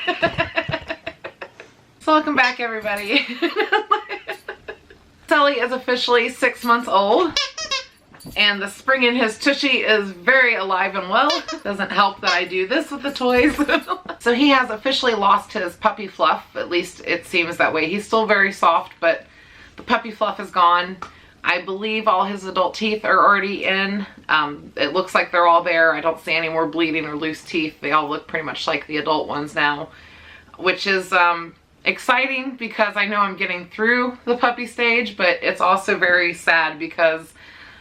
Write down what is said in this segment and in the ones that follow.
So welcome back, everybody. Sully is officially 6 months old, and the spring in his tushy is very alive and well. Doesn't help that I do this with the toys. So he has officially lost his puppy fluff, at least it seems that way. He's still very soft, but the puppy fluff is gone. I believe all his adult teeth are already in. It looks like they're all there. I don't see any more bleeding or loose teeth. They all look pretty much like the adult ones now, which is exciting because I know I'm getting through the puppy stage, but it's also very sad because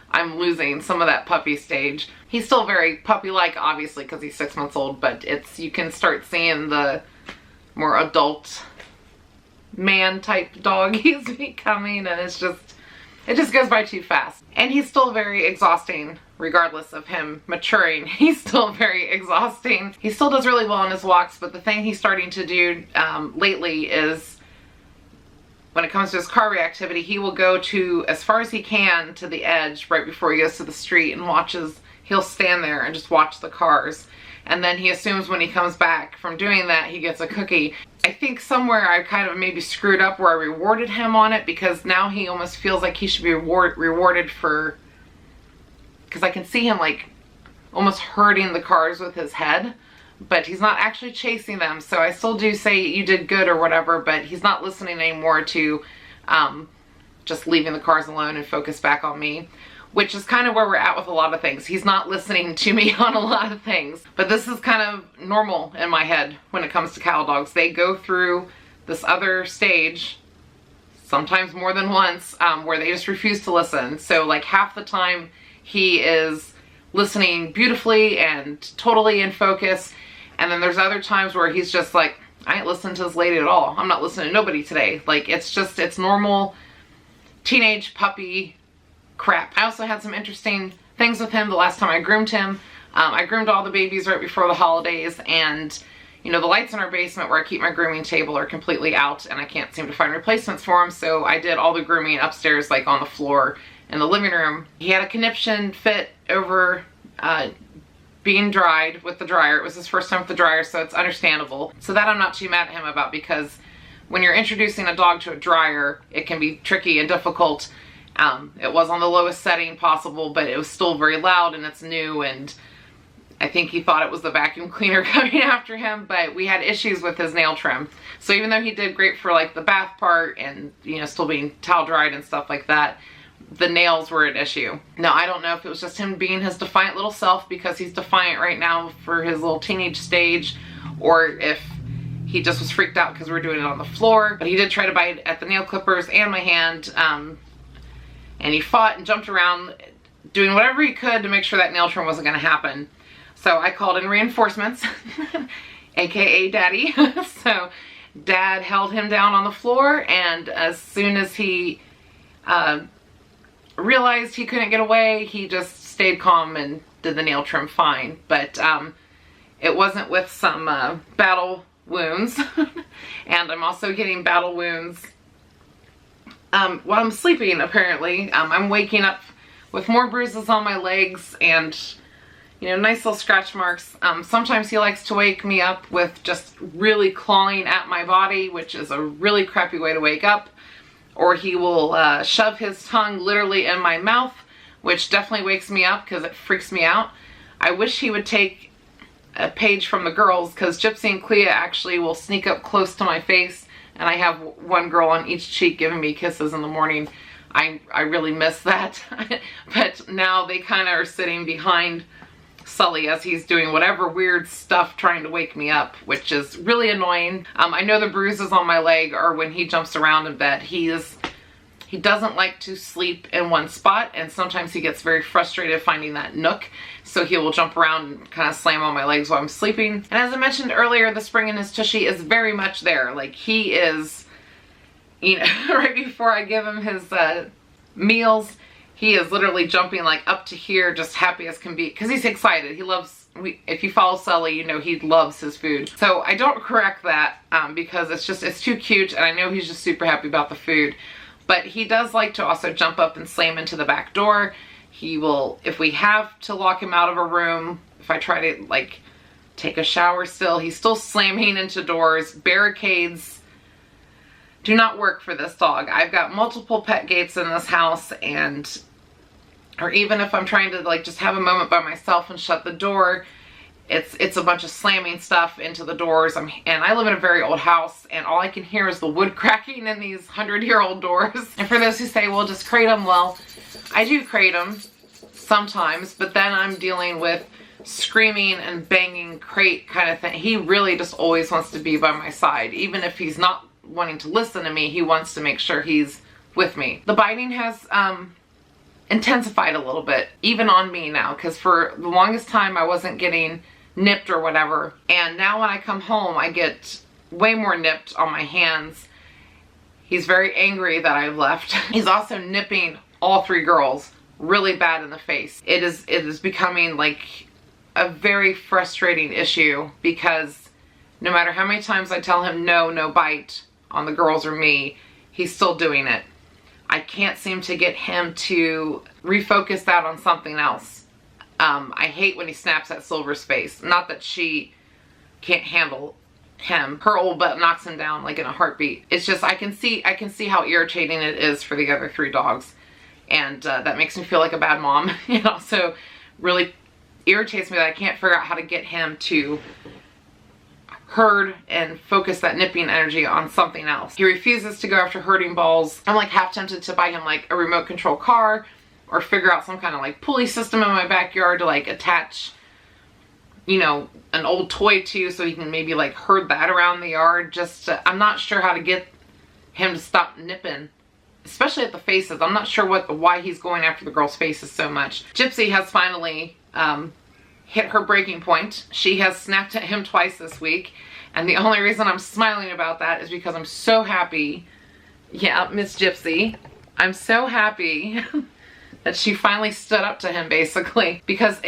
I'm losing some of that puppy stage. He's still very puppy-like, obviously, because he's 6 months old, but you can start seeing the more adult man-type dog he's becoming, and it just goes by too fast. And he's still very exhausting, regardless of him maturing. He's still very exhausting. He still does really well on his walks, but the thing he's starting to do lately is, when it comes to his car reactivity, he will go to, as far as he can, to the edge right before he goes to the street and he'll stand there and just watch the cars. And then he assumes when he comes back from doing that, he gets a cookie. I think somewhere I kind of maybe screwed up where I rewarded him on it, because now he almost feels like he should be rewarded for, because I can see him like almost hurting the cars with his head, but he's not actually chasing them. So I still do say you did good or whatever, but he's not listening anymore to just leaving the cars alone and focus back on me, which is kind of where we're at with a lot of things. He's not listening to me on a lot of things, but this is kind of normal in my head when it comes to cattle dogs. They go through this other stage, sometimes more than once, where they just refuse to listen. So like half the time he is listening beautifully and totally in focus, and then there's other times where he's just like, I ain't listening to this lady at all. I'm not listening to nobody today. Like it's normal teenage puppy crap. I also had some interesting things with him the last time I groomed him. I groomed all the babies right before the holidays, and you know, the lights in our basement where I keep my grooming table are completely out, and I can't seem to find replacements for them, so I did all the grooming upstairs, like on the floor in the living room. He had a conniption fit over being dried with the dryer. It was his first time with the dryer, so it's understandable. So that I'm not too mad at him about, because when you're introducing a dog to a dryer, it can be tricky and difficult. It was on the lowest setting possible, but it was still very loud, and it's new, and I think he thought it was the vacuum cleaner coming after him, but we had issues with his nail trim. So even though he did great for like the bath part and, you know, still being towel dried and stuff like that, the nails were an issue. Now, I don't know if it was just him being his defiant little self, because he's defiant right now for his little teenage stage, or if he just was freaked out because we were doing it on the floor. But he did try to bite at the nail clippers and my hand, and he fought and jumped around, doing whatever he could to make sure that nail trim wasn't going to happen. So I called in reinforcements, aka Daddy. So Dad held him down on the floor, and as soon as he realized he couldn't get away, he just stayed calm and did the nail trim fine. But it wasn't with some battle wounds. And I'm also getting battle wounds while I'm sleeping, apparently. I'm waking up with more bruises on my legs and, you know, nice little scratch marks. Sometimes he likes to wake me up with just really clawing at my body, which is a really crappy way to wake up. Or he will shove his tongue literally in my mouth, which definitely wakes me up because it freaks me out. I wish he would take a page from the girls, because Gypsy and Clea actually will sneak up close to my face, and I have one girl on each cheek giving me kisses in the morning. I really miss that. But now they kind of are sitting behind Sully as he's doing whatever weird stuff trying to wake me up, which is really annoying. I know the bruises on my leg are when he jumps around in bed. He doesn't like to sleep in one spot, and sometimes he gets very frustrated finding that nook, so he will jump around and kind of slam on my legs while I'm sleeping. And as I mentioned earlier, the spring in his tushy is very much there. Like, he is, you know, right before I give him his meals, he is literally jumping like up to here, just happy as can be, because he's excited. He loves, if you follow Sully, you know he loves his food. So I don't correct that because it's too cute, and I know he's just super happy about the food. But he does like to also jump up and slam into the back door. He will, if we have to lock him out of a room, if I try to like take a shower still. He's still slamming into doors. Barricades do not work for this dog. I've got multiple pet gates in this house, or even if I'm trying to like just have a moment by myself and shut the door, it's a bunch of slamming stuff into the doors. And I live in a very old house, and all I can hear is the wood cracking in these 100-year-old doors. And for those who say, well, just crate them, well, I do crate them sometimes, but then I'm dealing with screaming and banging crate kind of thing. He really just always wants to be by my side. Even if he's not wanting to listen to me, he wants to make sure he's with me. The biting has intensified a little bit, even on me now, because for the longest time I wasn't getting nipped or whatever, and now when I come home I get way more nipped on my hands. He's very angry that I've left. He's also nipping all 3 girls really bad in the face. It is becoming like a very frustrating issue, because no matter how many times I tell him no bite on the girls or me, he's still doing it. I can't seem to get him to refocus that on something else. I hate when he snaps at Silver's face. Not that she can't handle him. Her old butt knocks him down like in a heartbeat. It's just I can see how irritating it is for the other 3 dogs, and that makes me feel like a bad mom. It also really irritates me that I can't figure out how to get him to herd and focus that nipping energy on something else. He refuses to go after herding balls. I'm like half tempted to buy him like a remote control car, or figure out some kind of like pulley system in my backyard to like attach, you know, an old toy to, so he can maybe like herd that around the yard. I'm not sure how to get him to stop nipping, especially at the faces. I'm not sure why he's going after the girls' faces so much. Gypsy has finally hit her breaking point. She has snapped at him twice this week, and the only reason I'm smiling about that is because I'm so happy. Yeah, Miss Gypsy, I'm so happy that she finally stood up to him, basically, because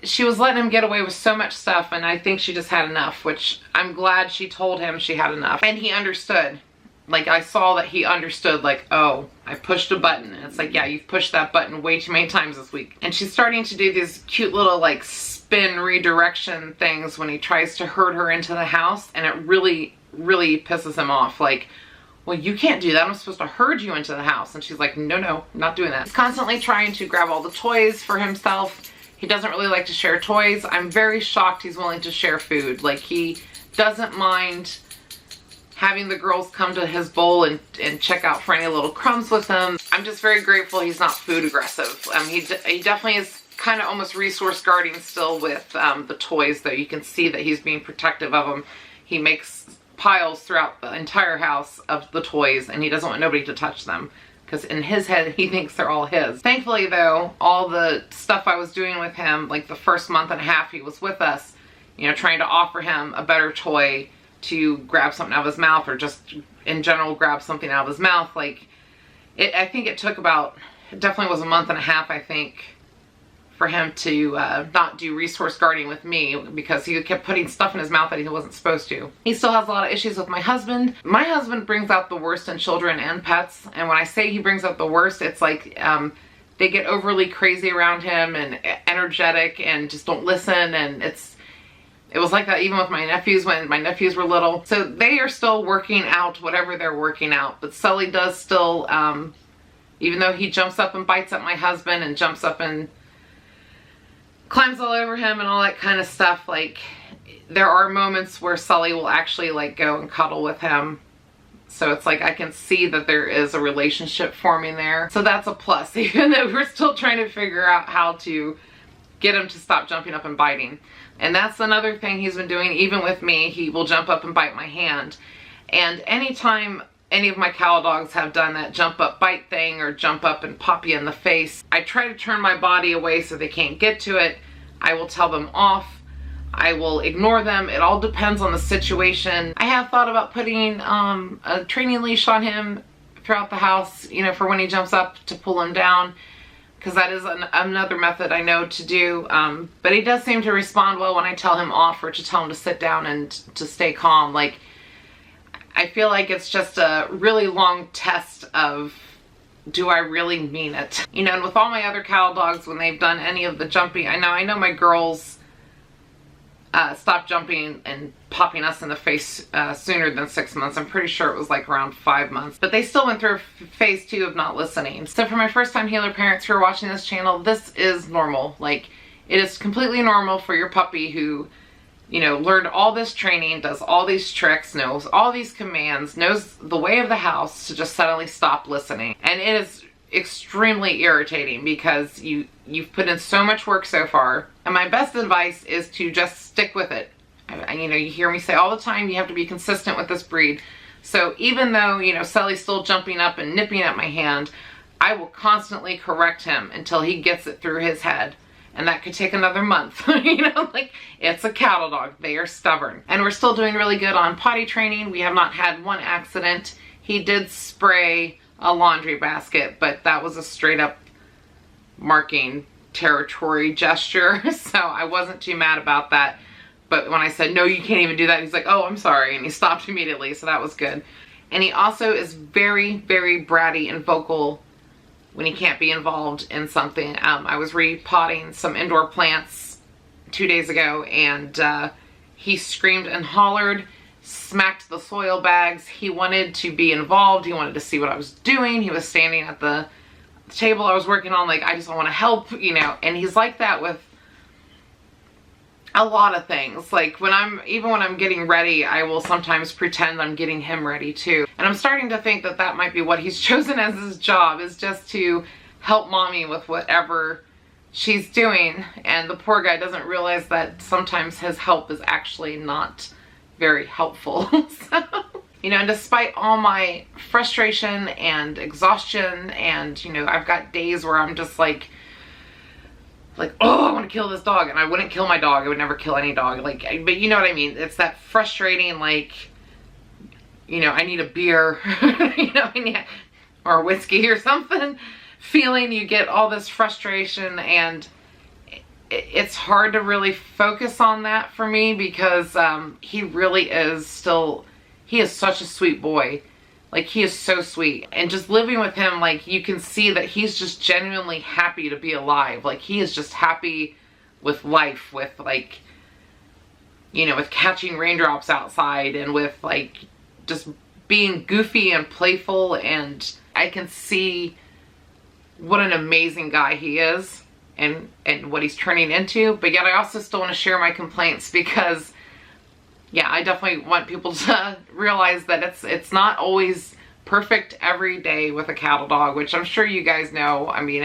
she was letting him get away with so much stuff, and I think she just had enough, which I'm glad she told him she had enough. And he understood. Like, I saw that he understood, like, oh, I pushed a button. And it's like, yeah, you've pushed that button way too many times this week. And she's starting to do these cute little, like, spin redirection things when he tries to herd her into the house, and it really, really pisses him off. Like, well, you can't do that. I'm supposed to herd you into the house. And she's like, no, not doing that. He's constantly trying to grab all the toys for himself. He doesn't really like to share toys. I'm very shocked he's willing to share food. Like, he doesn't mind having the girls come to his bowl and check out for any little crumbs with him. I'm just very grateful he's not food aggressive. He definitely is kind of almost resource guarding still with the toys, though. You can see that he's being protective of them. He makes piles throughout the entire house of the toys, and he doesn't want nobody to touch them, because in his head he thinks they're all his. Thankfully though, all the stuff I was doing with him, like the first month and a half he was with us, you know, trying to offer him a better toy to grab something out of his mouth, or just in general grab something out of his mouth, like I think it took about, it definitely was a month and a half, I think, for him to not do resource guarding with me, because he kept putting stuff in his mouth that he wasn't supposed to. He still has a lot of issues with my husband. My husband brings out the worst in children and pets, and when I say he brings out the worst, it's like they get overly crazy around him and energetic and just don't listen, and it was like that even with my nephews when my nephews were little. So they are still working out whatever they're working out, but Sully does still, even though he jumps up and bites at my husband and jumps up and climbs all over him and all that kind of stuff, like, there are moments where Sully will actually like go and cuddle with him. So it's like I can see that there is a relationship forming there. So that's a plus, even though we're still trying to figure out how to get him to stop jumping up and biting. And that's another thing he's been doing, even with me. He will jump up and bite my hand. And anytime any of my cow dogs have done that jump up bite thing or jump up and pop you in the face, I try to turn my body away so they can't get to it. I will tell them off. I will ignore them. It all depends on the situation. I have thought about putting a training leash on him throughout the house, you know, for when he jumps up to pull him down, because that is another method I know to do. But he does seem to respond well when I tell him off, or to tell him to sit down and to stay calm. Like, I feel like it's just a really long test of, do I really mean it? You know, and with all my other cow dogs, when they've done any of the jumping, I know my girls stopped jumping and popping us in the face sooner than 6 months. I'm pretty sure it was like around 5 months. But they still went through phase 2 of not listening. So for my first time healer parents who are watching this channel, this is normal. Like, it is completely normal for your puppy who, you know, learned all this training, does all these tricks, knows all these commands, knows the way of the house, to just suddenly stop listening. And it is extremely irritating because you've put in so much work so far. And my best advice is to just stick with it. You know, you hear me say all the time, you have to be consistent with this breed. So even though, you know, Sully's still jumping up and nipping at my hand, I will constantly correct him until he gets it through his head. And that could take another month. You know, like, it's a cattle dog. They are stubborn. And we're still doing really good on potty training. We have not had one accident. He did spray a laundry basket, but that was a straight up marking territory gesture. So I wasn't too mad about that. But when I said, no, you can't even do that, he's like, oh, I'm sorry. And he stopped immediately. So that was good. And he also is very, very bratty and vocal when he can't be involved in something. I was repotting some indoor plants 2 days ago, and he screamed and hollered, smacked the soil bags. He wanted to be involved. He wanted to see what I was doing. He was standing at the table I was working on, like, I just want to help, you know. And he's like that with a lot of things. Like, even when I'm getting ready, I will sometimes pretend I'm getting him ready too. And I'm starting to think that that might be what he's chosen as his job, is just to help mommy with whatever she's doing. And the poor guy doesn't realize that sometimes his help is actually not very helpful. So, you know, and despite all my frustration and exhaustion, and, you know, I've got days where I'm just like, oh, I want to kill this dog, and I wouldn't kill my dog. I would never kill any dog. Like, but you know what I mean? It's that frustrating, like, you know, I need a beer, you know, or whiskey or something feeling. You get all this frustration, and it's hard to really focus on that for me, because he really is still, he is such a sweet boy. Like, he is so sweet. And just living with him, like, you can see that he's just genuinely happy to be alive. Like, he is just happy with life, with, like, you know, with catching raindrops outside, and with, like, just being goofy and playful. And I can see what an amazing guy he is, and what he's turning into. But yet I also still want to share my complaints, because yeah, I definitely want people to realize that it's not always perfect every day with a cattle dog, which I'm sure you guys know. I mean,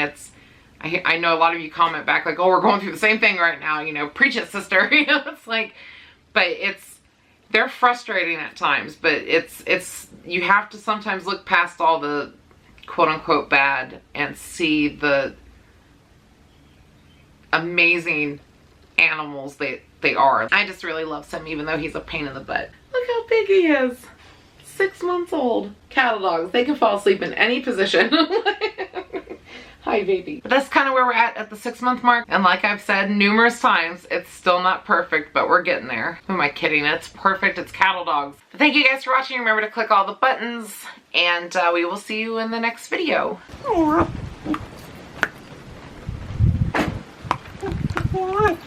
I know a lot of you comment back like, oh, we're going through the same thing right now, you know, preach it, sister. You know, it's like, but they're frustrating at times, but you have to sometimes look past all the quote unquote bad and see the amazing animals they are. I just really love him, even though he's a pain in the butt. Look how big he is. 6 months old. Cattle dogs, they can fall asleep in any position. Hi, baby. But that's kind of where we're at the 6 month mark. And like I've said numerous times, it's still not perfect, but we're getting there. Who am I kidding? It's perfect. It's cattle dogs. But thank you guys for watching. Remember to click all the buttons, and we will see you in the next video. What?